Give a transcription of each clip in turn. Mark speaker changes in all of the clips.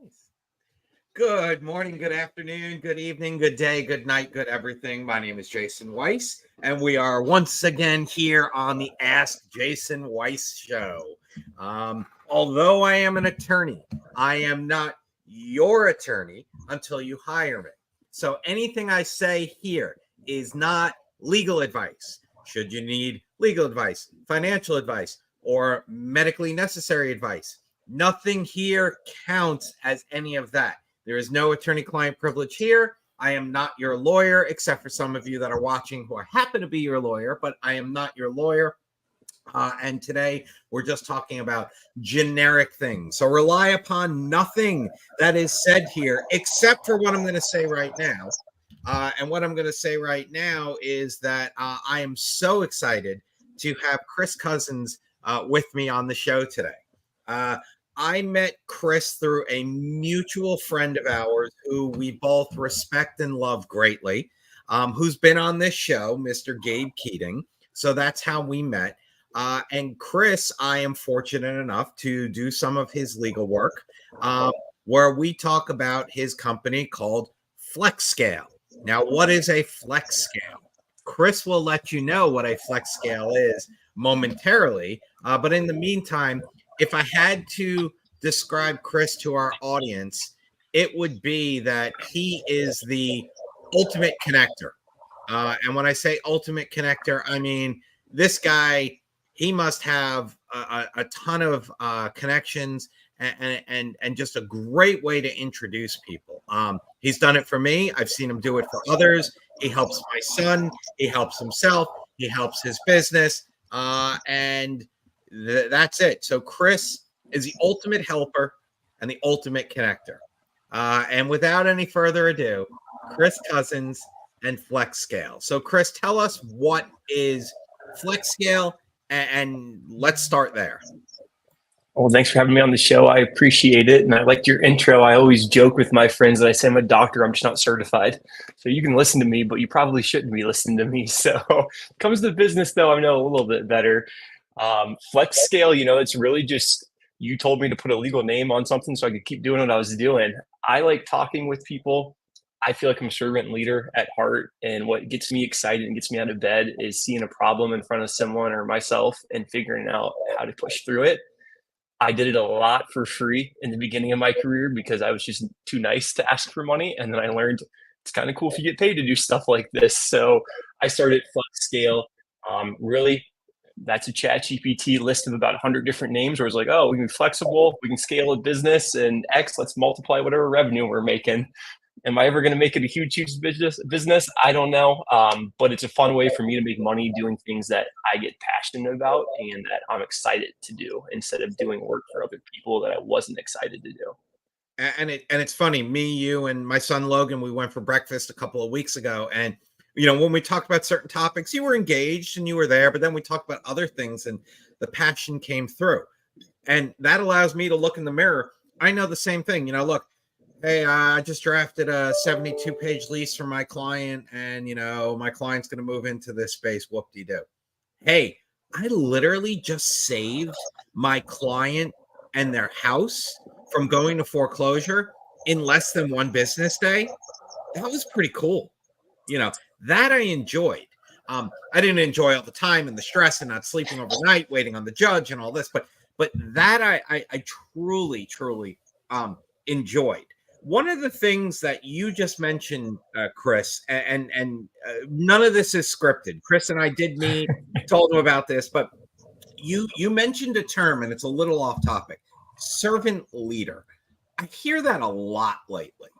Speaker 1: Nice. Good morning, good afternoon, good evening, good day, good night, good everything. My name is Jason Weiss, and we are once again here on the Ask Jason Weiss show. Although I am an attorney, I am not your attorney until you hire me. So anything I say here is not legal advice. Should you need legal advice, financial advice, or medically necessary advice, nothing here counts as any of that. There is no attorney-client privilege here. I am not your lawyer, except for some of you that are watching who happen to be your lawyer, but I am not your lawyer. And today we're just talking about generic things. So rely upon nothing that is said here, except for what I'm going to say right now. And what I'm going to say right now is that I am so excited to have Chris Cousins with me on the show today. I met Chris through a mutual friend of ours who we both respect and love greatly, who's been on this show, Mr. Gabe Keating. So that's how we met. And Chris, I am fortunate enough to do some of his legal work where we talk about his company called FlexScale. Now, what is a FlexScale? Chris will let you know what a FlexScale is momentarily. But in the meantime, if I had to describe Chris to our audience, it would be that he is the ultimate connector. And when I say ultimate connector, I mean this guy, he must have a ton of connections and just a great way to introduce people. He's done it for me. I've seen him do it for others. He helps my son. He helps himself. He helps his business. And that's it. So Chris is the ultimate helper and the ultimate connector. And without any further ado, Chris Cousins and FlexScale. So Chris, tell us what is FlexScale, and let's start there.
Speaker 2: Well, thanks for having me on the show. I appreciate it. And I liked your intro. I always joke with my friends that I say I'm a doctor. I'm just not certified. So you can listen to me, but you probably shouldn't be listening to me. So comes to business, though, I know a little bit better. FlexScale, it's really just you told me to put a legal name on something so I could keep doing what I was doing. I like talking with people. I feel like I'm a servant leader at heart. And what gets me excited and gets me out of bed is seeing a problem in front of someone or myself and figuring out how to push through it. I did it a lot for free in the beginning of my career because I was just too nice to ask for money. And then I learned it's kind of cool if you get paid to do stuff like this. So I started FlexScale. Really, that's a ChatGPT list of about 100 different names where it's like, oh, we can be flexible, we can scale a business, and X, let's multiply whatever revenue we're making. Am I ever going to make it a huge business? I don't know. But it's a fun way for me to make money doing things that I get passionate about and that I'm excited to do instead of doing work for other people that I wasn't excited to do.
Speaker 1: And it's funny, me, you, and my son Logan, we went for breakfast a couple of weeks ago. And, when we talked about certain topics, you were engaged and you were there, but then we talked about other things and the passion came through. And that allows me to look in the mirror. I know the same thing. Look, hey, I just drafted a 72-page lease for my client, and, my client's going to move into this space. Whoop-de-doo. Hey, I literally just saved my client and their house from going to foreclosure in less than one business day. That was pretty cool. That I enjoyed. I didn't enjoy all the time and the stress and not sleeping overnight, waiting on the judge and all this, but that I truly enjoyed. One of the things that you just mentioned, Chris, and none of this is scripted. Chris and I did meet, told him about this, but you mentioned a term, and it's a little off topic, servant leader. I hear that a lot lately.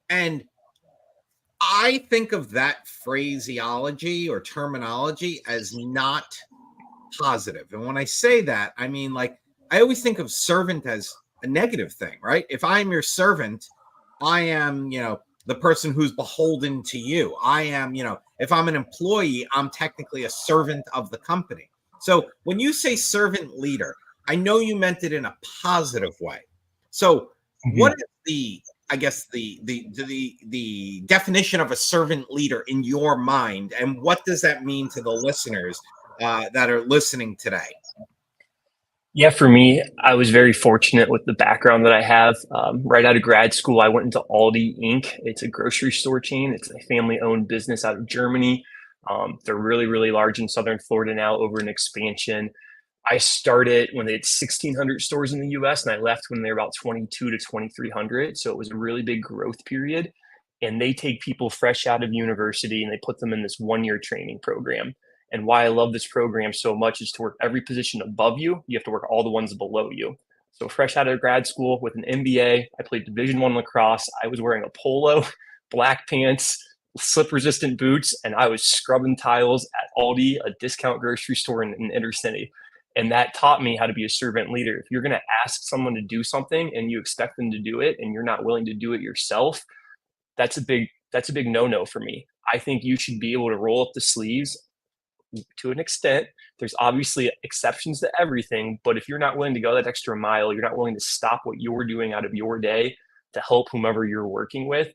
Speaker 1: And I think of that phraseology or terminology as not positive. And when I say that, I mean, like, I always think of servant as a negative thing, right? If I'm your servant, I am, the person who's beholden to you. I am, if I'm an employee, I'm technically a servant of the company. So when you say servant leader, I know you meant it in a positive way. So what is the definition of a servant leader in your mind, and what does that mean to the listeners that are listening today?
Speaker 2: Yeah, for me, I was very fortunate with the background that I have. Right out of grad school, I went into Aldi Inc. It's a grocery store chain. It's a family-owned business out of Germany. They're really, really large in Southern Florida now, over an expansion. I started when they had 1,600 stores in the US, and I left when they were about 22 to 2,300. So it was a really big growth period. And they take people fresh out of university and they put them in this 1 year training program. And why I love this program so much is to work every position above you, you have to work all the ones below you. So fresh out of grad school with an MBA, I played Division I lacrosse. I was wearing a polo, black pants, slip resistant boots, and I was scrubbing tiles at Aldi, a discount grocery store in inner city. And that taught me how to be a servant leader. If you're going to ask someone to do something and you expect them to do it and you're not willing to do it yourself, that's a big no-no for me. I think you should be able to roll up the sleeves to an extent. There's obviously exceptions to everything, but if you're not willing to go that extra mile, you're not willing to stop what you're doing out of your day to help whomever you're working with.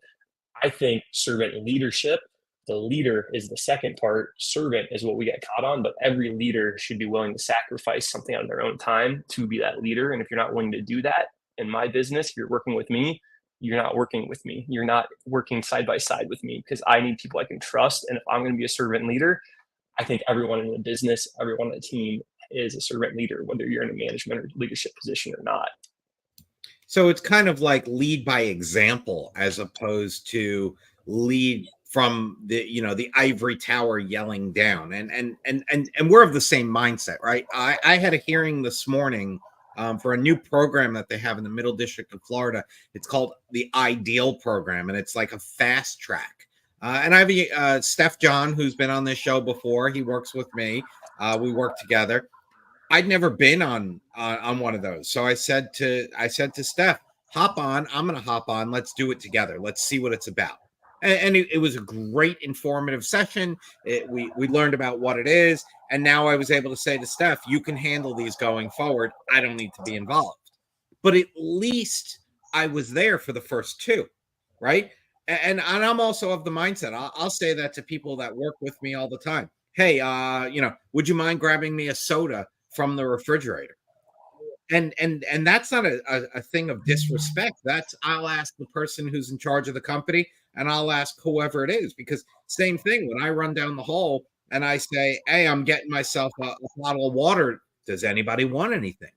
Speaker 2: I think servant leadership, the leader is the second part. Servant is what we get caught on, but every leader should be willing to sacrifice something out of their own time to be that leader. And if you're not willing to do that in my business, you're working with me, you're not working with me. You're not working side by side with me, because I need people I can trust. And if I'm going to be a servant leader, I think everyone in the business, everyone on the team is a servant leader, whether you're in a management or leadership position or not.
Speaker 1: So it's kind of like lead by example as opposed to lead from the ivory tower yelling down. And we're of the same mindset, right? I had a hearing this morning for a new program that they have in the Middle District of Florida. It's called the Ideal Program, and it's like a fast track. And I have Steph John, who's been on this show before. He works with me. We work together. I'd never been on one of those. So I said to Steph, hop on. I'm going to hop on. Let's do it together. Let's see what it's about. And it was a great informative session. We learned about what it is. And now I was able to say to Steph, you can handle these going forward. I don't need to be involved. But at least I was there for the first two, right? And I'm also of the mindset. I'll say that to people that work with me all the time. Hey, would you mind grabbing me a soda from the refrigerator? And that's not a thing of disrespect. That's, I'll ask the person who's in charge of the company, and I'll ask whoever it is, because same thing, when I run down the hall and I say, hey, I'm getting myself a bottle of water, does anybody want anything?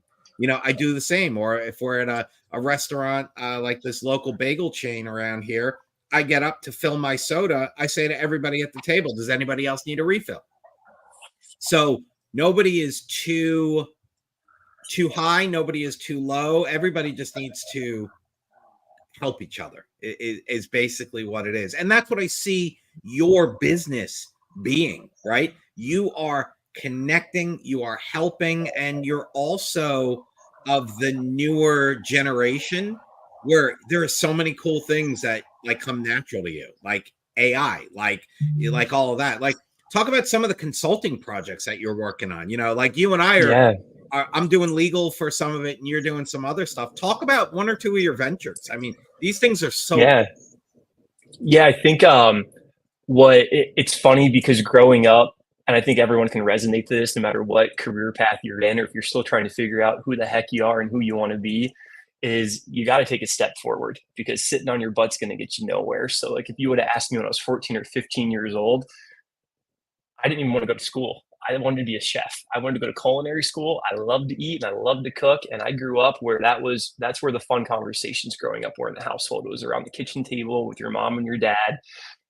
Speaker 1: I do the same. Or if we're at a restaurant like this local bagel chain around here, I get up to fill my soda. I say to everybody at the table, does anybody else need a refill? So nobody is too high, nobody is too low. Everybody just needs to help each other is basically what it is. And that's what I see your business being, right? You are connecting, you are helping, and you're also of the newer generation where there are so many cool things that like come natural to you, like AI, like all of that. Like, talk about some of the consulting projects that you're working on. Like you and I
Speaker 2: Yeah.
Speaker 1: I'm doing legal for some of it, and you're doing some other stuff. Talk about one or two of your ventures. I mean, these things are so
Speaker 2: Yeah. Yeah. I think it's funny because growing up, and I think everyone can resonate to this no matter what career path you're in, or if you're still trying to figure out who the heck you are and who you want to be, is you got to take a step forward, because sitting on your butt's going to get you nowhere. So like if you would have asked me when I was 14 or 15 years old, I didn't even want to go to school. I wanted to be a chef. I wanted to go to culinary school. I love to eat and I love to cook. And I grew up where that's where the fun conversations growing up were in the household. It was around the kitchen table with your mom and your dad.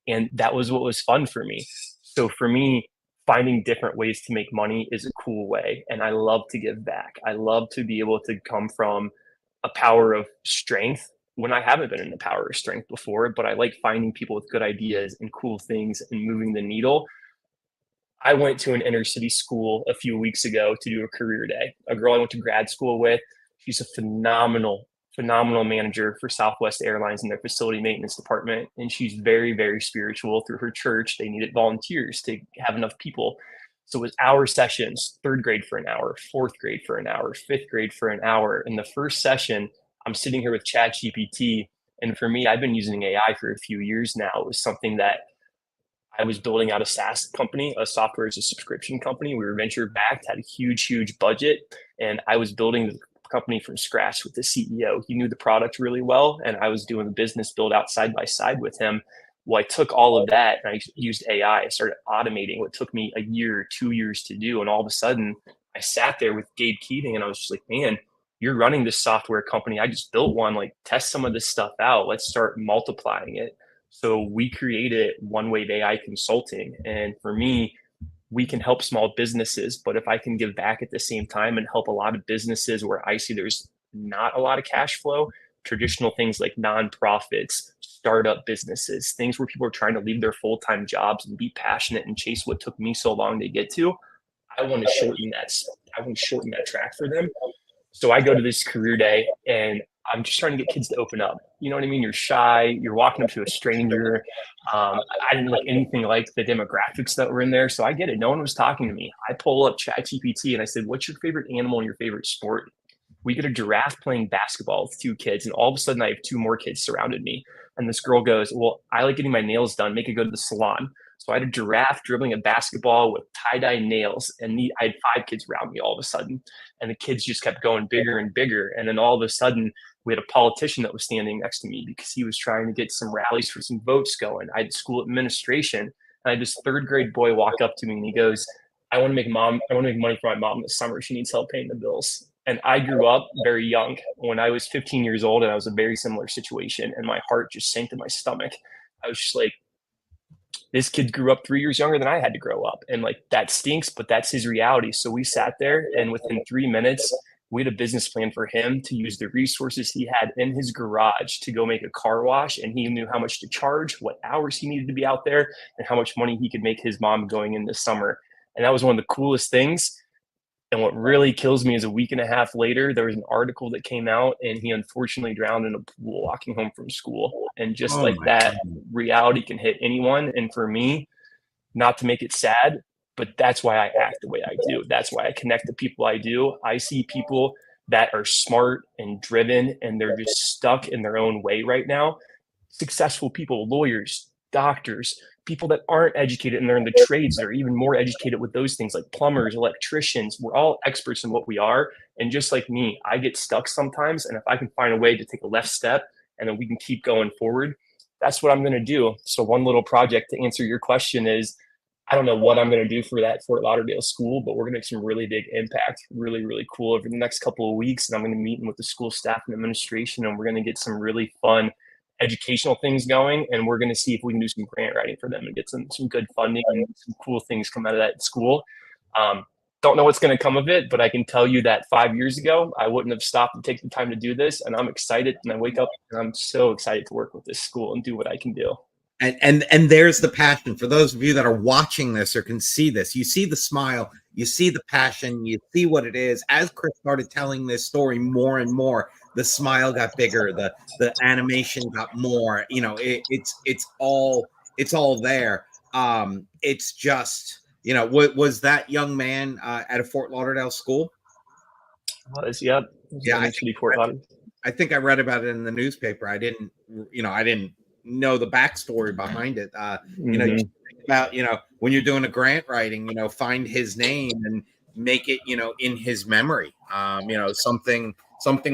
Speaker 2: And that was what was fun for me. So for me, finding different ways to make money is a cool way. And I love to give back. I love to be able to come from a power of strength when I haven't been in the power of strength before, but I like finding people with good ideas and cool things and moving the needle. I went to an inner city school a few weeks ago to do a career day. A girl I went to grad school with, she's a phenomenal manager for Southwest Airlines in their facility maintenance department. And she's very, very spiritual. Through her church, they needed volunteers to have enough people. So it was hour sessions, third grade for an hour, fourth grade for an hour, fifth grade for an hour. In the first session, I'm sitting here with ChatGPT. And for me, I've been using AI for a few years now. It was something that I was building out a SaaS company, a software as a subscription company. We were venture backed, had a huge budget, and I was building the company from scratch with the CEO. He knew the product really well, and I was doing the business build out side by side with him. Well, I took all of that and I used AI. I started automating what took me a year, 2 years to do. And all of a sudden, I sat there with Gabe Keating and I was just like, man, you're running this software company. I just built one. Like, test some of this stuff out. Let's start multiplying it. So we created One Wave AI Consulting. And for me, we can help small businesses, but if I can give back at the same time and help a lot of businesses where I see there's not a lot of cash flow, traditional things like nonprofits, startup businesses, things where people are trying to leave their full-time jobs and be passionate and chase what took me so long to get to, I want to shorten that. I want to shorten that track for them. So I go to this career day and I'm just trying to get kids to open up. You know what I mean? You're shy. You're walking up to a stranger. I didn't look anything like the demographics that were in there. So I get it. No one was talking to me. I pull up ChatGPT and I said, what's your favorite animal and your favorite sport? We get a giraffe playing basketball with 2 kids. And all of a sudden I have 2 more kids surrounded me. And this girl goes, well, I like getting my nails done. Make it go to the salon. So I had a giraffe dribbling a basketball with tie-dye nails. And I had 5 kids around me all of a sudden. And the kids just kept going bigger and bigger. And then all of a sudden, we had a politician that was standing next to me because he was trying to get some rallies for some votes going. I had school administration. And I had this 3rd grade boy walk up to me and he goes, I want to make money for my mom this summer. She needs help paying the bills. And I grew up very young when I was 15 years old and I was in a very similar situation. And my heart just sank to my stomach. I was just like, this kid grew up 3 years younger than I had to grow up. And like, that stinks, but that's his reality. So we sat there and within 3 minutes, we had a business plan for him to use the resources he had in his garage to go make a car wash. And he knew how much to charge, what hours he needed to be out there, and how much money he could make his mom going in this summer. And that was one of the coolest things. And what really kills me is a week and a half later, there was an article that came out and he unfortunately drowned in a pool walking home from school. And just like that, reality can hit anyone. And for me, not to make it sad, but that's why I act the way I do. That's why I connect the people I do. I see people that are smart and driven and they're just stuck in their own way right now. Successful people, lawyers, doctors, people that aren't educated and they're in the trades that are even more educated with those things like plumbers, electricians. We're all experts in what we are. And just like me, I get stuck sometimes. And if I can find a way to take a left step and then we can keep going forward, that's what I'm going to do. So one little project to answer your question is, I don't know what I'm going to do for that Fort Lauderdale school, but we're going to make some really big impact, really cool over the next couple of weeks. And I'm going to be meeting with the school staff and administration, and we're going to get some really fun educational things going. And we're going to see if we can do some grant writing for them and get some good funding and some cool things come out of that school. Don't know what's going to come of it, but I can tell you that 5 years ago, I wouldn't have stopped to take the time to do this. And I'm excited. And I wake up and I'm so excited to work with this school and do what I can do.
Speaker 1: And there's the passion. For those of you that are watching this or can see this, you see the smile, you see the passion, you see what it is. As Chris started telling this story more and more, the smile got bigger, the animation got more. You know, it's all there. It's just, you know, was that young man at a Fort Lauderdale school?
Speaker 2: Yep.
Speaker 1: Yeah, I think I read about it in the newspaper. I didn't know the backstory behind it. You know, you think about, you know, when you're doing a grant writing, you know, find his name and make it, you know, in his memory. You know, something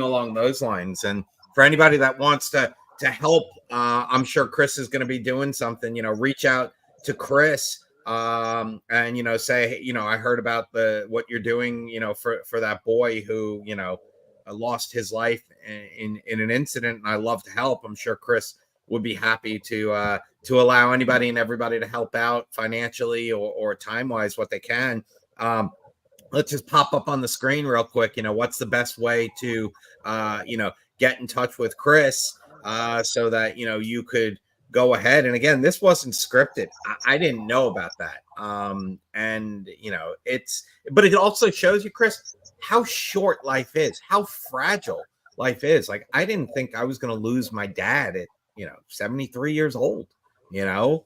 Speaker 1: along those lines. And for anybody that wants to help, I'm sure Chris is going to be doing something. You know, reach out to Chris and, you know, say, hey, you know, I heard about what you're doing, you know, for that boy who, you know, lost his life in an incident, and I love to help. I'm sure Chris would be happy to allow anybody and everybody to help out financially or time-wise what they can. Let's just pop up on the screen real quick. You know, what's the best way to, you know, get in touch with Chris so that, you know, you could go ahead. And again, this wasn't scripted. I didn't know about that. And, you know, but it also shows you, Chris, how short life is, how fragile life is. Like, I didn't think I was going to lose my dad at, you know, 73 years old, you know.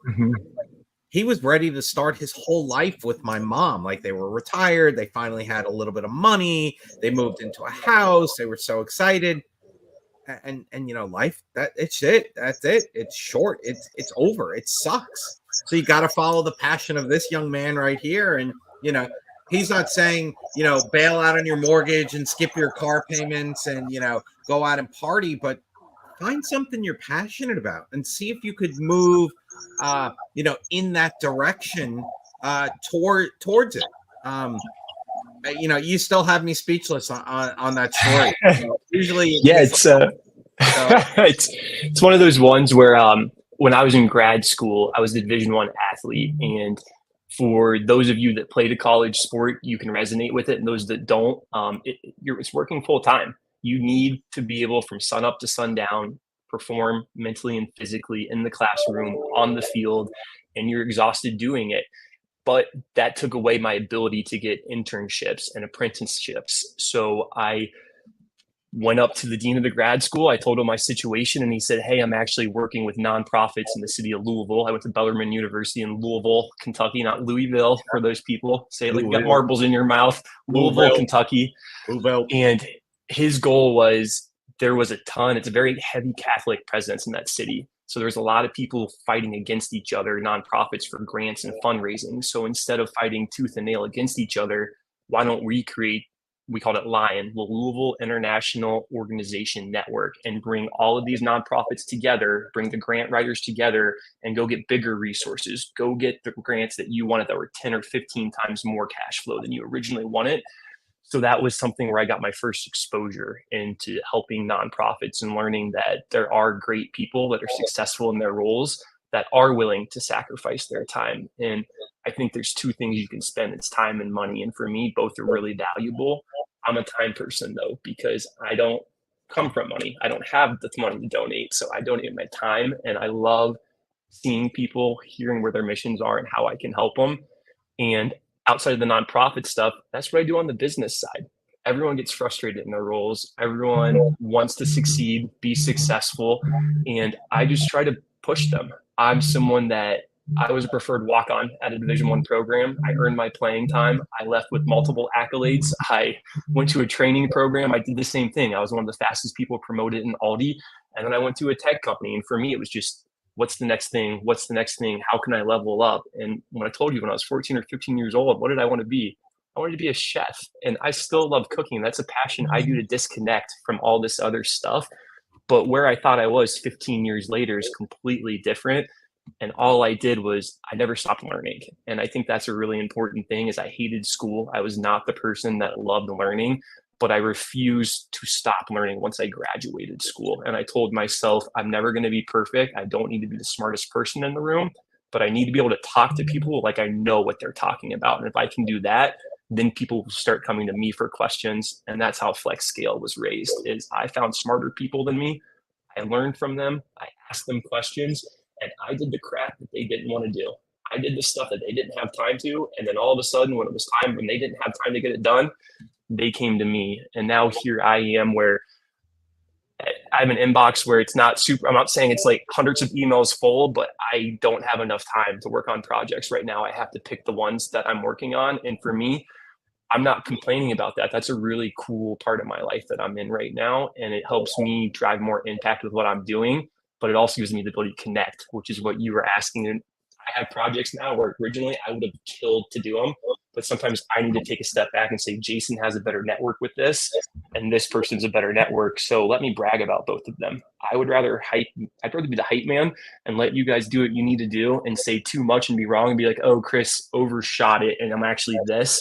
Speaker 1: He was ready to start his whole life with my mom. Like, they were retired. They finally had a little bit of money. They moved into a house. They were so excited. and life, that's it. It's short. It's over. It sucks. So you got to follow the passion of this young man right here. And he's not saying bail out on your mortgage and skip your car payments and go out and party, but find something you're passionate about and see if you could move in that direction towards it. You still have me speechless on that story. Usually
Speaker 2: it's one of those ones where when I was in grad school, I was a Division I athlete, and for those of you that played a college sport, you can resonate with it, and those that don't, it's working full time. You need to be able, from sun up to sundown, perform mentally and physically in the classroom, on the field, and you're exhausted doing it. But that took away my ability to get internships and apprenticeships. So I went up to the dean of the grad school. I told him my situation, and he said, hey, I'm actually working with nonprofits in the city of Louisville. I went to Bellarmine University in Louisville, Kentucky, not Louisville for those people. Say it like you got marbles in your mouth. Louisville, Kentucky.
Speaker 1: Louisville.
Speaker 2: And his goal was, there was it's a very heavy Catholic presence in that city. So there's a lot of people fighting against each other, nonprofits, for grants and fundraising. So instead of fighting tooth and nail against each other, why don't we create, we called it LION, the Louisville International Organization Network, and bring all of these nonprofits together, bring the grant writers together, and go get bigger resources. Go get the grants that you wanted that were 10 or 15 times more cash flow than you originally wanted. So that was something where I got my first exposure into helping nonprofits and learning that there are great people that are successful in their roles that are willing to sacrifice their time. And I think there's two things you can spend. It's time and money. And for me, both are really valuable. I'm a time person though, because I don't come from money. I don't have the money to donate. So I donate my time, and I love seeing people, hearing where their missions are and how I can help them. And outside of the nonprofit stuff, that's what I do on the business side. Everyone gets frustrated in their roles. Everyone wants to succeed, be successful. And I just try to push them. I'm someone that I was a preferred walk-on at a Division I program. I earned my playing time. I left with multiple accolades. I went to a training program. I did the same thing. I was one of the fastest people promoted in Aldi. And then I went to a tech company. And for me, it was just, what's the next thing? What's the next thing? How can I level up? And when I told you, when I was 14 or 15 years old, what did I want to be? I wanted to be a chef, and I still love cooking. That's a passion I do to disconnect from all this other stuff. But where I thought I was 15 years later is completely different. And all I did was I never stopped learning. And I think that's a really important thing, is I hated school. I was not the person that loved learning, but I refused to stop learning once I graduated school. And I told myself, I'm never going to be perfect. I don't need to be the smartest person in the room, but I need to be able to talk to people like I know what they're talking about. And if I can do that, then people will start coming to me for questions. And that's how FlexScale was raised, is I found smarter people than me. I learned from them. I asked them questions, and I did the crap that they didn't want to do. I did the stuff that they didn't have time to. And then all of a sudden, when it was time, when they didn't have time to get it done, they came to me. And now here I am, where I have an inbox where it's not super, I'm not saying it's like hundreds of emails full, but I don't have enough time to work on projects right now. I have to pick the ones that I'm working on. And for me, I'm not complaining about that. That's a really cool part of my life that I'm in right now. And it helps me drive more impact with what I'm doing, but it also gives me the ability to connect, which is what you were asking. And I have projects now where originally I would have killed to do them, but sometimes I need to take a step back and say, Jason has a better network with this, and this person's a better network. So let me brag about both of them. I'd rather be the hype man and let you guys do what you need to do, and say too much and be wrong and be like, oh, Chris overshot it, and I'm actually this.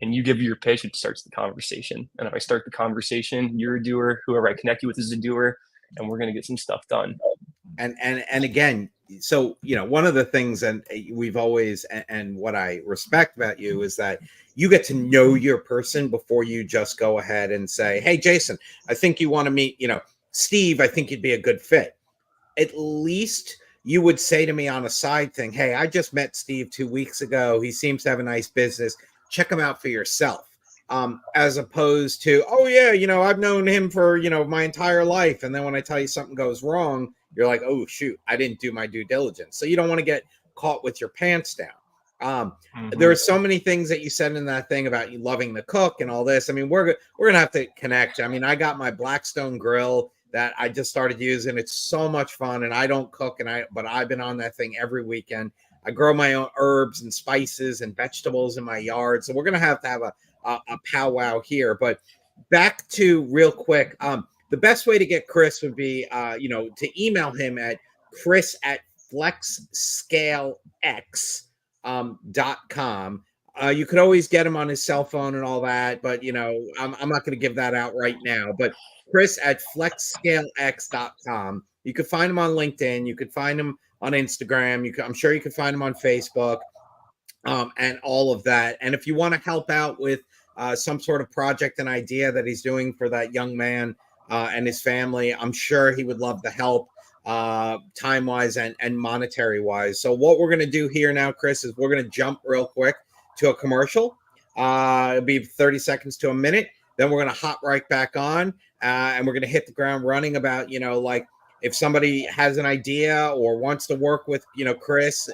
Speaker 2: And you give your pitch, it starts the conversation. And if I start the conversation, you're a doer, whoever I connect you with is a doer, and we're going to get some stuff done.
Speaker 1: And again, so one of the things, and we've always, and what I respect about you is that you get to know your person before you just go ahead and say, hey, Jason, I think you want to meet Steve. I think you'd be a good fit. At least you would say to me on a side thing, hey, I just met Steve 2 weeks ago. He seems to have a nice business. Check him out for yourself. As opposed to, oh yeah, I've known him for, my entire life. And then when I tell you something goes wrong, you're like, oh shoot, I didn't do my due diligence. So you don't want to get caught with your pants down. There are so many things that you said in that thing about you loving to cook and all this. I mean, we're going to have to connect. I mean, I got my Blackstone grill that I just started using. It's so much fun, and I don't cook, but I've been on that thing every weekend. I grow my own herbs and spices and vegetables in my yard, so we're gonna have to have a powwow here. But back to real quick, the best way to get Chris would be, to email him at chris@flexscalex.com. You could always get him on his cell phone and all that, but I'm not going to give that out right now. But chris@flexscalex.com. You could find him on LinkedIn. You could find him on Instagram. I'm sure you could find him on Facebook, and all of that. And if you want to help out with some sort of project and idea that he's doing for that young man and his family, I'm sure he would love the help, time-wise and monetary-wise. So what we're going to do here now, Chris, is we're going to jump real quick to a commercial. It'll be 30 seconds to a minute. Then we're going to hop right back on, and we're going to hit the ground running about, like if somebody has an idea or wants to work with, Chris,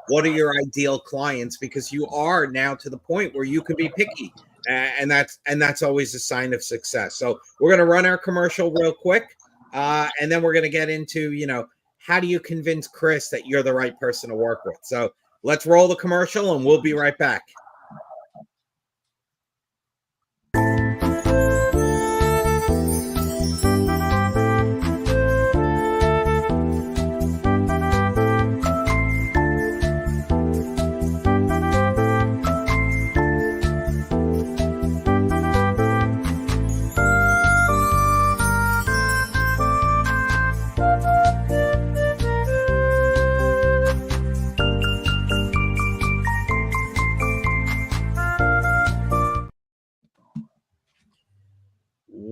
Speaker 1: what are your ideal clients? Because you are now to the point where you can be picky, and that's always a sign of success. So we're going to run our commercial real quick, and then we're going to get into, how do you convince Chris that you're the right person to work with? So let's roll the commercial, and we'll be right back.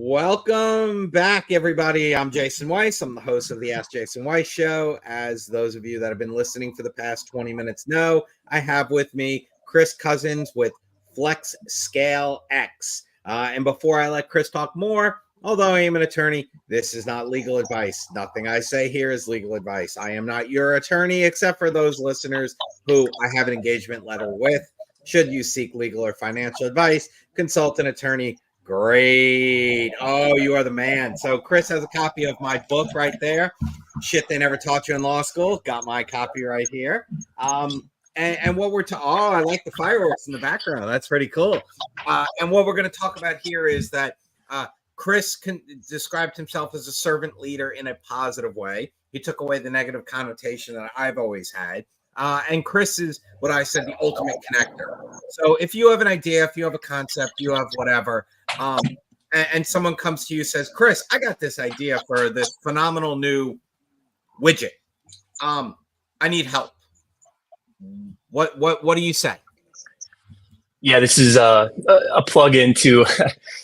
Speaker 1: Welcome back, everybody. I'm Jason Weiss. I'm the host of the Ask Jason Weiss Show. As those of you that have been listening for the past 20 minutes know, I have with me Chris Cousins with FlexScale X. And before I let Chris talk more, although I am an attorney, this is not legal advice. Nothing I say here is legal advice. I am not your attorney, except for those listeners who I have an engagement letter with. Should you seek legal or financial advice, consult an attorney. Great. Oh, you are the man. So Chris has a copy of my book right there. Shit they never taught you in law school. Got my copy right here. And what we're I like the fireworks in the background. That's pretty cool. And what we're going to talk about here is that Chris described himself as a servant leader in a positive way. He took away the negative connotation that I've always had. And Chris is what I said, the ultimate connector. So if you have an idea, if you have a concept, you have whatever, and someone comes to you and says, Chris, I got this idea for this phenomenal new widget. I need help. What do you say?
Speaker 2: Yeah, this is a plug-in to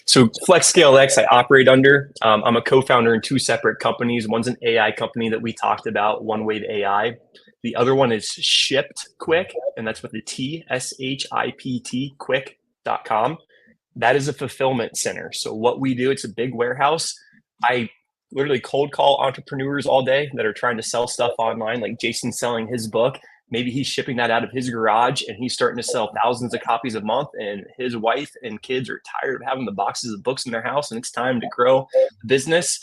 Speaker 2: so FlexScale X I operate under. I'm a co-founder in two separate companies. One's an AI company that we talked about, One Wave AI. The other one is Shipped Quick, and that's with the T, SHIPT, quick.com. That is a fulfillment center. So what we do, it's a big warehouse. I literally cold call entrepreneurs all day that are trying to sell stuff online, like Jason selling his book. Maybe he's shipping that out of his garage and he's starting to sell thousands of copies a month, and his wife and kids are tired of having the boxes of books in their house and it's time to grow the business.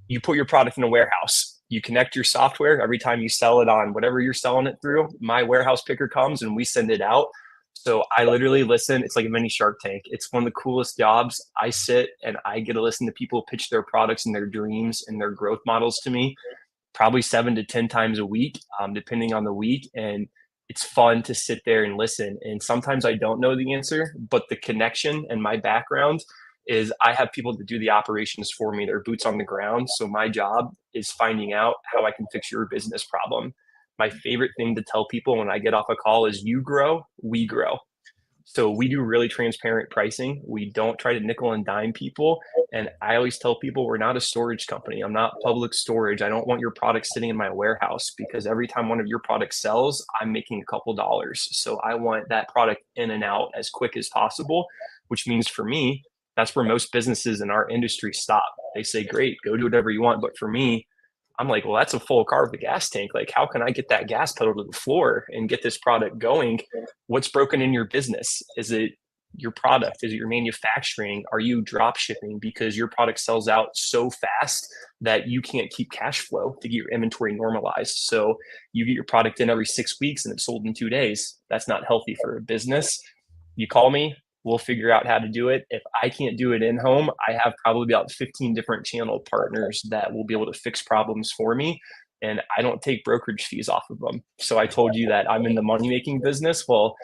Speaker 2: You put your product in a warehouse. You connect your software every time you sell it on whatever you're selling it through. My warehouse picker comes and we send it out. So I literally listen. It's like a mini Shark Tank. It's one of the coolest jobs. I sit and I get to listen to people pitch their products and their dreams and their growth models to me, probably 7 to 10 times a week, depending on the week. And it's fun to sit there and listen. And sometimes I don't know the answer, but the connection and my background is I have people that do the operations for me. They're boots on the ground. So my job is finding out how I can fix your business problem. My favorite thing to tell people when I get off a call is you grow, we grow. So we do really transparent pricing. We don't try to nickel and dime people. And I always tell people we're not a storage company. I'm not public storage. I don't want your product sitting in my warehouse, because every time one of your products sells, I'm making a couple dollars. So I want that product in and out as quick as possible, which means for me, that's where most businesses in our industry stop. They say, great, go do whatever you want. But for me, I'm like, well, that's a full car with a gas tank. Like, how can I get that gas pedal to the floor and get this product going? What's broken in your business? Is it your product? Is it your manufacturing? Are you drop shipping because your product sells out so fast that you can't keep cash flow to get your inventory normalized? So you get your product in every 6 weeks and it's sold in 2 days. That's not healthy for a business. You call me, we'll figure out how to do it. If I can't do it in home, I have probably about 15 different channel partners that will be able to fix problems for me. And I don't take brokerage fees off of them. So I told you that I'm in the money making business. Well,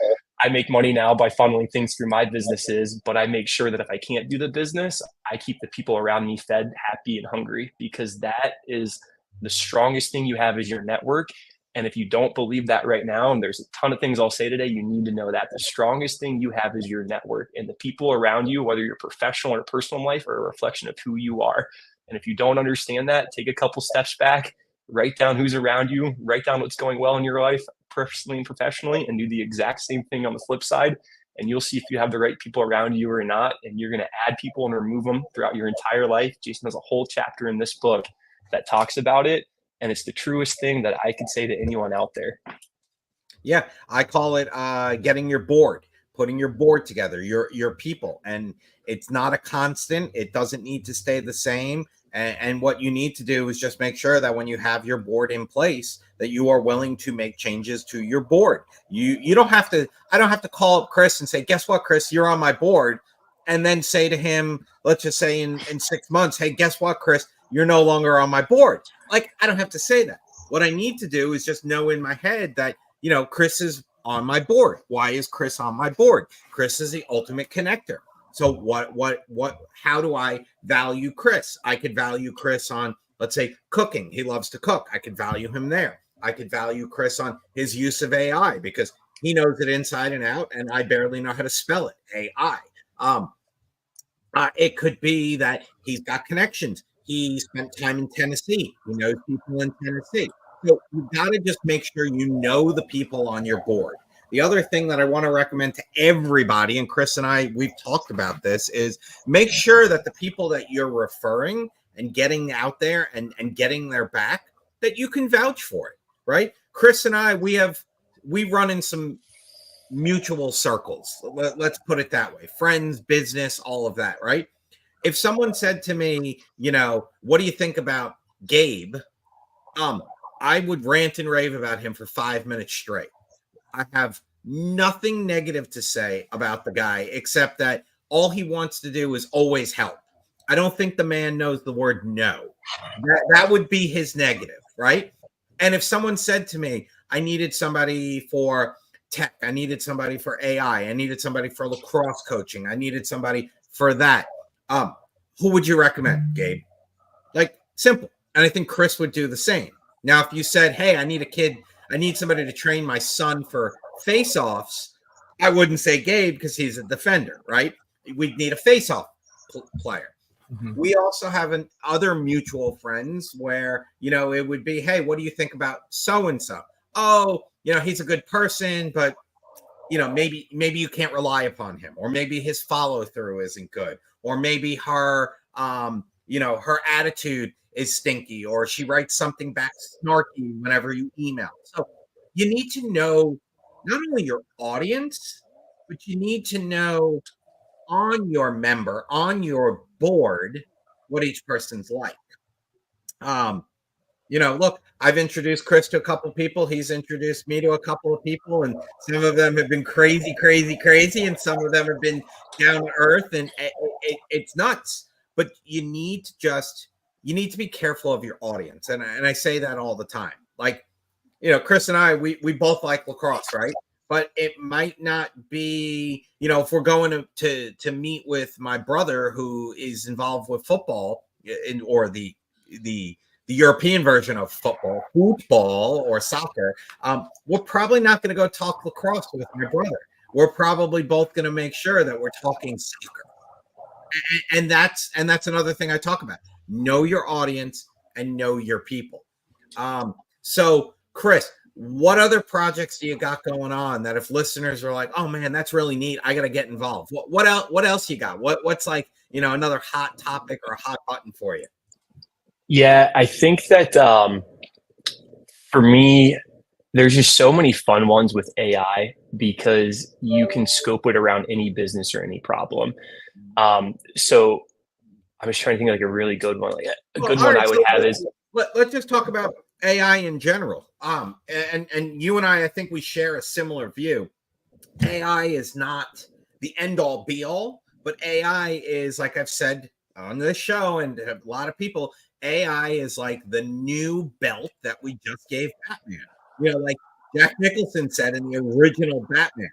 Speaker 2: I make money now by funneling things through my businesses, but I make sure that if I can't do the business, I keep the people around me fed, happy, and hungry, because that is the strongest thing you have is your network. And if you don't believe that right now, and there's a ton of things I'll say today, you need to know that the strongest thing you have is your network, and the people around you, whether your professional or personal life, are a reflection of who you are. And if you don't understand that, take a couple steps back, write down who's around you, write down what's going well in your life, personally and professionally, and do the exact same thing on the flip side. And you'll see if you have the right people around you or not. And you're going to add people and remove them throughout your entire life. Jason has a whole chapter in this book that talks about it. And it's the truest thing that I could say to anyone out there.
Speaker 1: Yeah, I call it getting your board, putting your board together, your people. And it's not a constant. It doesn't need to stay the same. And what you need to do is just make sure that when you have your board in place, that you are willing to make changes to your board. You don't have to, I don't have to call up Chris and say, guess what, Chris, you're on my board. And then say to him, let's just say in 6 months, hey, guess what, Chris, you're no longer on my board. Like, I don't have to say that. What I need to do is just know in my head that, Chris is on my board. Why is Chris on my board? Chris is the ultimate connector. So how do I value Chris? I could value Chris on, let's say, cooking. He loves to cook. I could value him there. I could value Chris on his use of AI because he knows it inside and out, and I barely know how to spell it, AI. It could be that he's got connections. He spent time in Tennessee. He knows people in Tennessee. So you got to just make sure you know the people on your board. The other thing that I want to recommend to everybody, and Chris and I, we've talked about this, is make sure that the people that you're referring and getting out there and getting their back, that you can vouch for it, right? Chris and I, we run in some mutual circles. Let's put it that way. Friends, business, all of that, right? If someone said to me, what do you think about Gabe? I would rant and rave about him for 5 minutes straight. I have nothing negative to say about the guy, except that all he wants to do is always help. I don't think the man knows the word no. That would be his negative, right? And if someone said to me, I needed somebody for tech, I needed somebody for AI, I needed somebody for lacrosse coaching, I needed somebody for that, who would you recommend, Gabe? Like, simple. And I think Chris would do the same. Now, if you said, hey, I need somebody to train my son for face-offs, I wouldn't say Gabe because he's a defender, right? We'd need a face-off player. Mm-hmm. We also have other mutual friends where, it would be, hey, what do you think about so-and-so? Oh, he's a good person, but, maybe you can't rely upon him, or maybe his follow-through isn't good, or maybe her, her attitude is stinky, or she writes something back snarky whenever you email. So you need to know not only your audience, but you need to know on your board, what each person's like. Look, I've introduced Chris to a couple of people. He's introduced me to a couple of people, and some of them have been crazy, and some of them have been down to earth, and it's nuts. But you need to be careful of your audience. And I say that all the time. Like, Chris and I, we both like lacrosse, right? But it might not be, if we're going to meet with my brother who is involved with football or the European version of football or soccer, we're probably not going to go talk lacrosse with my brother. We're probably both going to make sure that we're talking soccer. And that's another thing I talk about. Know your audience and know your people. So Chris, what other projects do you got going on that if listeners are like, oh man, that's really neat, I got to get involved? What else you got? What's like, another hot topic or a hot button for you?
Speaker 2: Yeah, I think that for me, there's just so many fun ones with AI. because you can scope it around any business or any problem. So I was trying to think of like a really good one. Like a
Speaker 1: Well,
Speaker 2: good
Speaker 1: all
Speaker 2: one
Speaker 1: right.
Speaker 2: I would
Speaker 1: So
Speaker 2: have is,
Speaker 1: let's just talk about AI in general. And you and I think we share a similar view. AI is not the end all be all, but AI is, like I've said on this show and a lot of people, AI is like the new belt that we just gave Batman. Like Jack Nicholson said in the original Batman,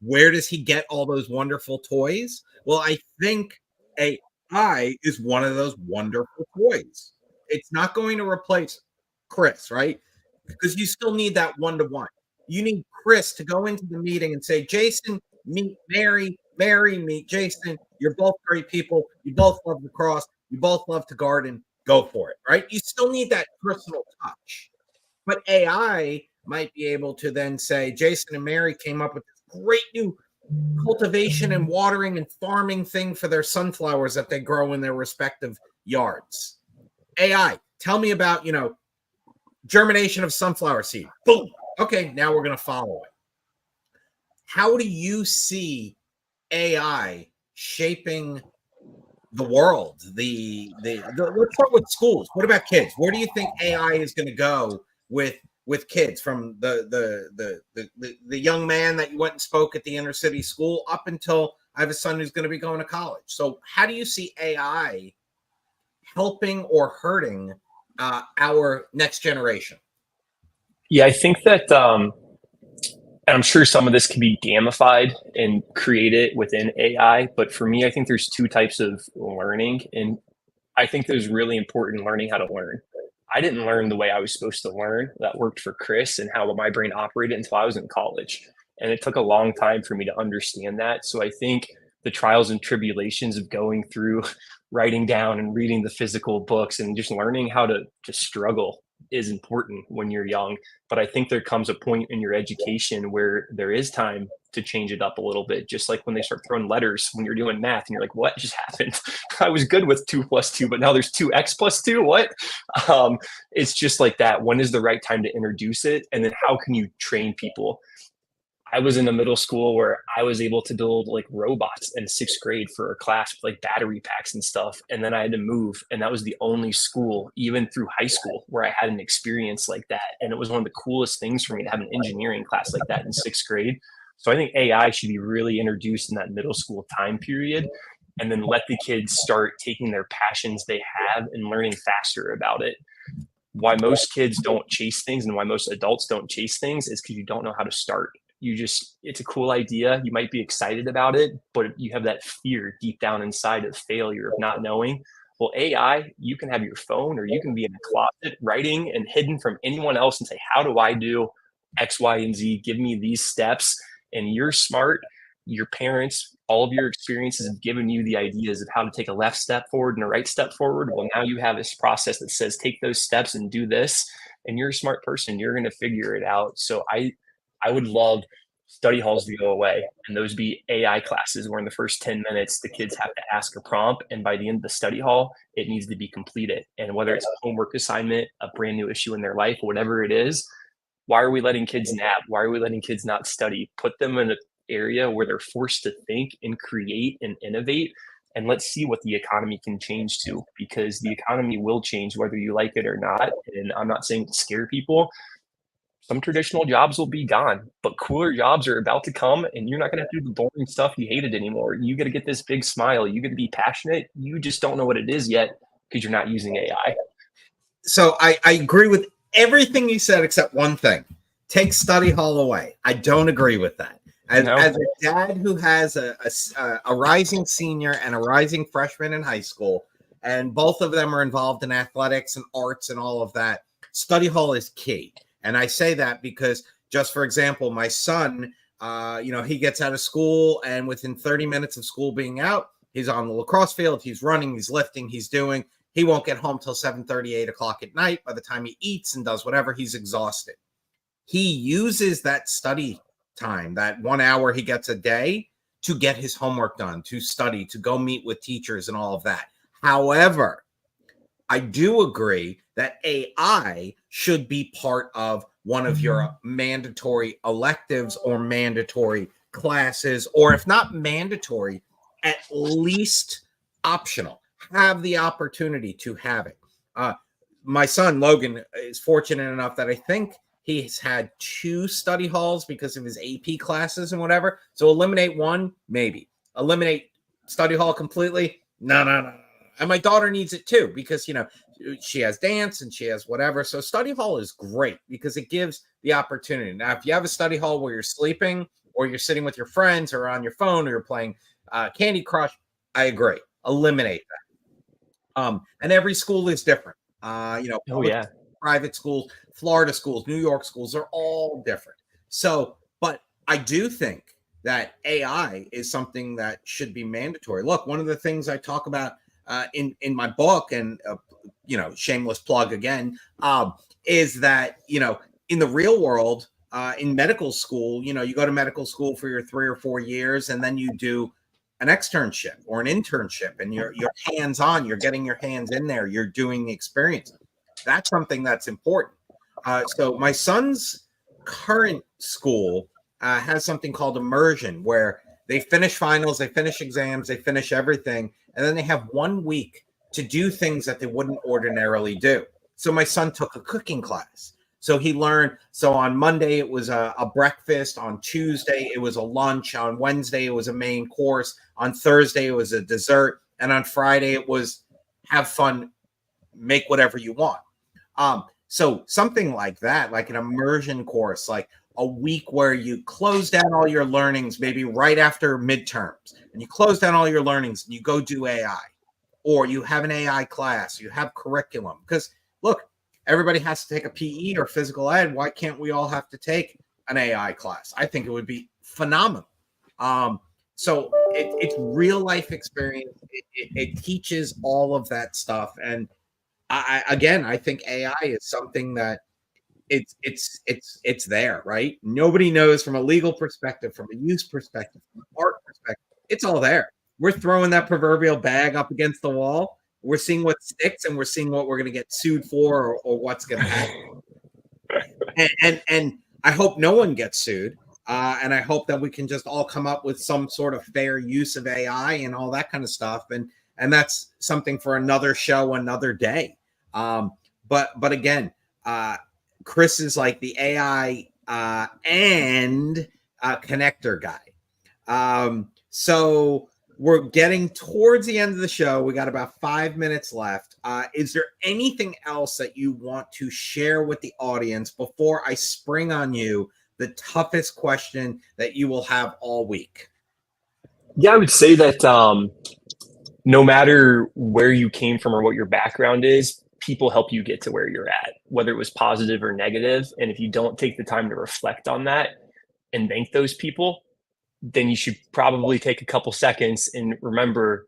Speaker 1: where does he get all those wonderful toys? Well, I think AI is one of those wonderful toys. It's not going to replace Chris, right? Because you still need that one-to-one. You need Chris to go into the meeting and say, Jason, meet Mary, Mary, meet Jason. You're both great people. You both love lacrosse. You both love to garden. Go for it, right? You still need that personal touch. But AI might be able to then say, Jason and Mary came up with this great new cultivation and watering and farming thing for their sunflowers that they grow in their respective yards. AI, tell me about, germination of sunflower seed. Boom. Okay, now we're going to follow it. How do you see AI shaping the world? Let's start with schools. What about kids? Where do you think AI is going to go with kids, from the young man that you went and spoke at the inner city school up until I have a son who's going to be going to college? So how do you see AI helping or hurting our next generation?
Speaker 2: yeah, I think that, and I'm sure some of this can be gamified and created within AI, but for me, I think there's two types of learning. And I think there's really important learning how to learn. I didn't learn the way I was supposed to learn that worked for Chris and how my brain operated until I was in college. And it took a long time for me to understand that. So I think the trials and tribulations of going through writing down and reading the physical books and just learning how to just struggle is important when you're young. But I think there comes a point in your education where there is time to change it up a little bit. Just like when they start throwing letters when you're doing math and you're like, what just happened? I was good with 2 + 2, but now there's 2x + 2. What? It's just like that. When is the right time to introduce it? And then how can you train people? I was in a middle school where I was able to build like robots in 6th grade for a class with like battery packs and stuff. And then I had to move. And that was the only school, even through high school, where I had an experience like that. And it was one of the coolest things for me to have an engineering class like that in 6th grade. So I think AI should be really introduced in that middle school time period, and then let the kids start taking their passions they have and learning faster about it. Why most kids don't chase things and why most adults don't chase things is because you don't know how to start. It's a cool idea. You might be excited about it, but you have that fear deep down inside of failure, of not knowing. Well, AI, you can have your phone or you can be in a closet writing and hidden from anyone else and say, how do I do X, Y, and Z? Give me these steps. And you're smart. Your parents, all of your experiences have given you the ideas of how to take a left step forward and a right step forward. Well, now you have this process that says, take those steps and do this. And you're a smart person. You're going to figure it out. So I would love study halls to go away and those be AI classes where in the first 10 minutes, the kids have to ask a prompt. And by the end of the study hall, it needs to be completed. And whether it's a homework assignment, a brand new issue in their life, whatever it is, why are we letting kids nap? Why are we letting kids not study? Put them in an area where they're forced to think and create and innovate. And let's see what the economy can change to, because the economy will change whether you like it or not. And I'm not saying to scare people. Some traditional jobs will be gone, but cooler jobs are about to come, and you're not going to have to do the boring stuff you hated anymore. You got to get this big smile. You got to be passionate. You just don't know what it is yet because you're not using AI.
Speaker 1: So I agree with everything you said except one thing. Take study hall away. I don't agree with that. As a dad who has a rising senior and a rising freshman in high school, and both of them are involved in athletics and arts and all of that, study hall is key. And I say that because, just for example, my son, he gets out of school, and within 30 minutes of school being out, he's on the lacrosse field, he's running, he's lifting, he's doing. He won't get home till 7:30, 8 o'clock at night. By the time he eats and does whatever, he's exhausted. He uses that study time, that 1 hour he gets a day, to get his homework done, to study, to go meet with teachers and all of that. However, I do agree that AI should be part of one of your mandatory electives or mandatory classes, or if not mandatory, at least optional. Have the opportunity to have it. My son Logan is fortunate enough that I think he's had 2 study halls because of his AP classes and whatever. So eliminate one, maybe. Eliminate study hall completely. No. And my daughter needs it too because, she has dance and she has whatever. So study hall is great because it gives the opportunity. Now, if you have a study hall where you're sleeping or you're sitting with your friends or on your phone or you're playing Candy Crush, I agree. Eliminate that. And every school is different. Private schools, Florida schools, New York schools are all different. So, but I do think that AI is something that should be mandatory. Look, one of the things I talk about in my book, and shameless plug again, is that in the real world, in medical school, you go to medical school for your 3 or 4 years, and then you do an externship or an internship, and you're hands-on, you're getting your hands in there, you're doing the experience. That's something that's important. So my son's current school has something called immersion, where they finish finals, they finish exams, they finish everything, and then they have 1 week to do things that they wouldn't ordinarily do. So my son took a cooking class. So he learned, so on Monday it was a breakfast, on Tuesday it was a lunch, on Wednesday it was a main course, on Thursday it was a dessert, and on Friday it was have fun, make whatever you want. So something like that, like an immersion course, like a week where you close down all your learnings, maybe right after midterms, and you close down all your learnings and you go do AI, or you have an AI class, you have curriculum. Because look, everybody has to take a PE or physical ed. Why can't we all have to take an AI class? I think it would be phenomenal. So it's real life experience. It teaches all of that stuff. And I think AI is something that it's there, right? Nobody knows from a legal perspective, from a use perspective, from an art perspective. It's all there. We're throwing that proverbial bag up against the wall. We're seeing what sticks, and we're seeing what we're going to get sued for, or what's going to happen. And I hope no one gets sued. And I hope that we can just all come up with some sort of fair use of AI and all that kind of stuff. And that's something for another show, another day. But again, Chris is like the AI and connector guy. So we're getting towards the end of the show. We got about 5 minutes left. Is there anything else that you want to share with the audience before I spring on you the toughest question that you will have all week?
Speaker 2: Yeah, I would say that no matter where you came from or what your background is, people help you get to where you're at, whether it was positive or negative. And if you don't take the time to reflect on that and thank those people, then you should probably take a couple seconds and remember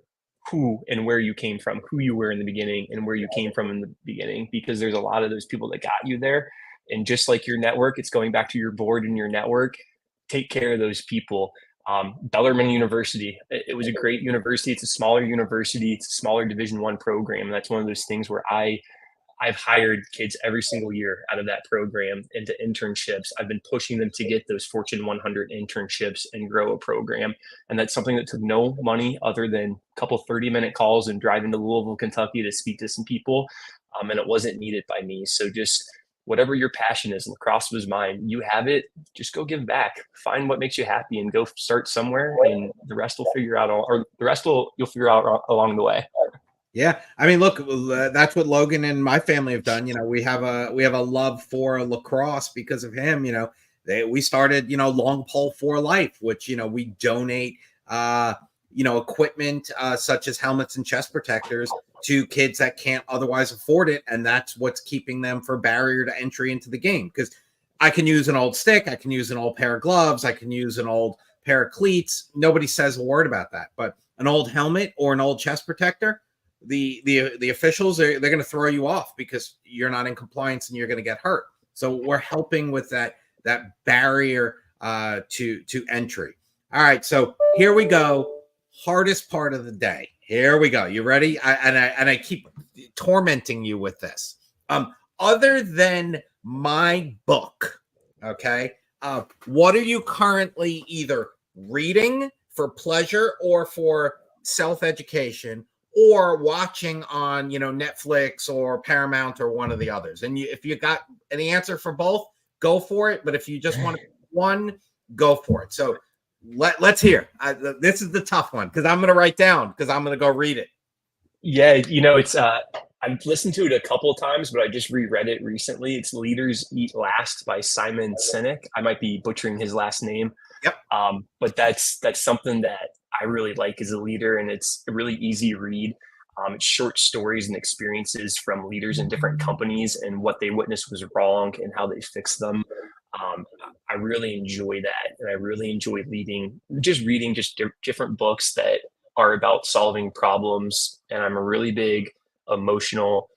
Speaker 2: who and where you came from, who you were in the beginning and where you came from in the beginning, because there's a lot of those people that got you there. And just like your network, it's going back to your board and your network. Take care of those people. Bellarmine University, it was a great university. It's a smaller university. It's a smaller Division I program. That's one of those things where I've hired kids every single year out of that program into internships. I've been pushing them to get those Fortune 100 internships and grow a program. And that's something that took no money other than a couple 30-minute calls and driving to Louisville, Kentucky to speak to some people. And it wasn't needed by me. So just whatever your passion is, lacrosse was mine. You have it, just go give back. Find what makes you happy and go start somewhere, and the rest will figure out, you'll figure out along the way.
Speaker 1: Yeah, I mean, look, that's what Logan and my family have done. We have a love for lacrosse because of him. We started, Long Pole for Life, which we donate, equipment such as helmets and chest protectors to kids that can't otherwise afford it, and that's what's keeping them for barrier to entry into the game. Because I can use an old stick, I can use an old pair of gloves, I can use an old pair of cleats. Nobody says a word about that, but an old helmet or an old chest protector, the officials they're going to throw you off because you're not in compliance and you're going to get hurt. So we're helping with that barrier to entry. All right, so here we go. Hardest part of the day. Here we go. You ready? I keep tormenting you with this. Other than my book. Okay. What are you currently either reading for pleasure or for self-education, or watching on, Netflix or Paramount or one of the others? And if you got an answer for both, go for it. But if you just want to pick one, go for it. So let's hear. This is the tough one because I'm going to write down because I'm going to go read it.
Speaker 2: Yeah, it's I've listened to it a couple of times, but I just reread it recently. It's Leaders Eat Last by Simon Sinek. I might be butchering his last name.
Speaker 1: Yep.
Speaker 2: But that's something that I really like as a leader, and it's a really easy read. It's short stories and experiences from leaders in different companies and what they witnessed was wrong and how they fixed them. I really enjoy that, and I really enjoy reading just different books that are about solving problems. And I'm a really big emotional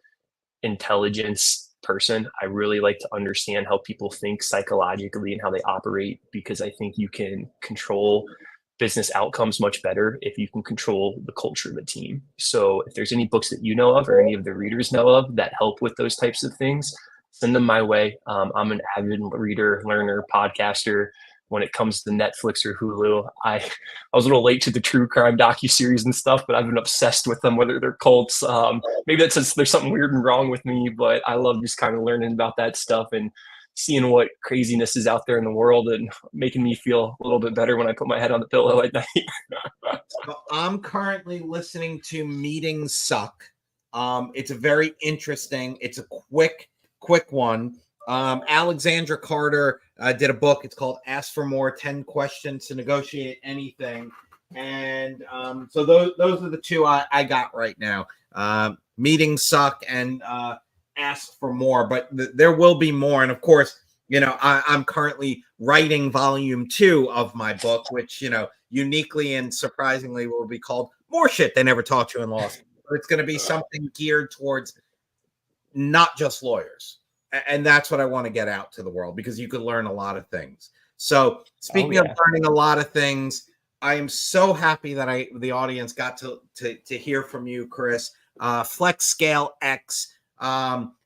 Speaker 2: intelligence person. I really like to understand how people think psychologically and how they operate, because I think you can control business outcomes much better if you can control the culture of the team. So if there's any books that you know of or any of the readers know of that help with those types of things, send them my way. I'm an avid reader, learner, podcaster. When it comes to Netflix or Hulu, I was a little late to the true crime docuseries and stuff, but I've been obsessed with them, whether they're cults. Maybe that's just, there's something weird and wrong with me, but I love just kind of learning about that stuff and seeing what craziness is out there in the world and making me feel a little bit better when I put my head on the pillow at night.
Speaker 1: Well, I'm currently listening to Meetings Suck. It's a very interesting, it's a quick one. Alexandra Carter did a book. It's called Ask for More, 10 Questions to Negotiate Anything. And so those are the two I got right now. Meetings Suck and Ask for More, but there will be more. And of course, I'm currently writing volume 2 of my book, which, uniquely and surprisingly will be called More Shit They Never Taught You in Law School. It's going to be something geared towards not just lawyers. And that's what I want to get out to the world, because you could learn a lot of things. So speaking of learning a lot of things, I am so happy that the audience got to hear from you, Chris. FlexScale X.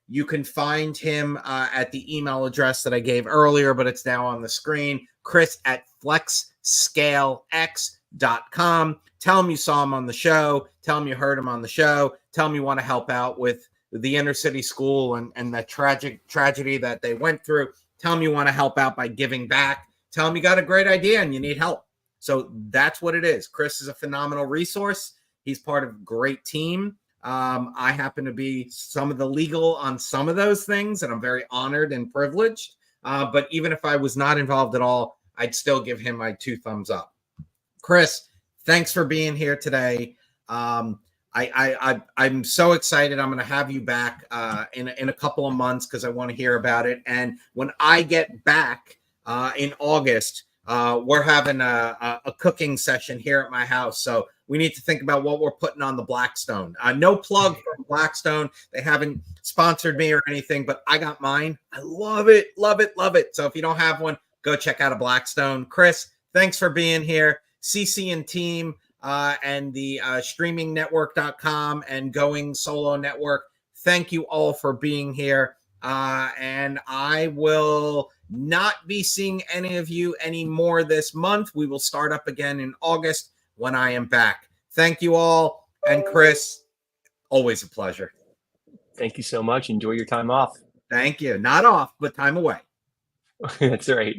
Speaker 1: You can find him at the email address that I gave earlier, but it's now on the screen. Chris at FlexScaleX.com. Tell him you saw him on the show. Tell him you heard him on the show. Tell him you want to help out with the inner city school and the tragedy that they went through. Tell them you want to help out by giving back. Tell them you got a great idea and you need help. So that's what it is. Chris is a phenomenal resource. He's part of a great team. I happen to be some of the legal on some of those things, and I'm very honored and privileged. But even if I was not involved at all, I'd still give him my 2 thumbs up. Chris, thanks for being here today. I'm so excited. I'm going to have you back in a couple of months because I want to hear about it. And when I get back in August, we're having a cooking session here at my house. So we need to think about what we're putting on the Blackstone. No plug for Blackstone. They haven't sponsored me or anything, but I got mine. I love it, love it, love it. So if you don't have one, go check out a Blackstone. Chris, thanks for being here. CC and team. And the streamingnetwork.com and Going Solo Network. Thank you all for being here. And I will not be seeing any of you anymore this month. We will start up again in August when I am back. Thank you all. And Chris, always a pleasure.
Speaker 2: Thank you so much. Enjoy your time off.
Speaker 1: Thank you. Not off, but time away.
Speaker 2: That's right.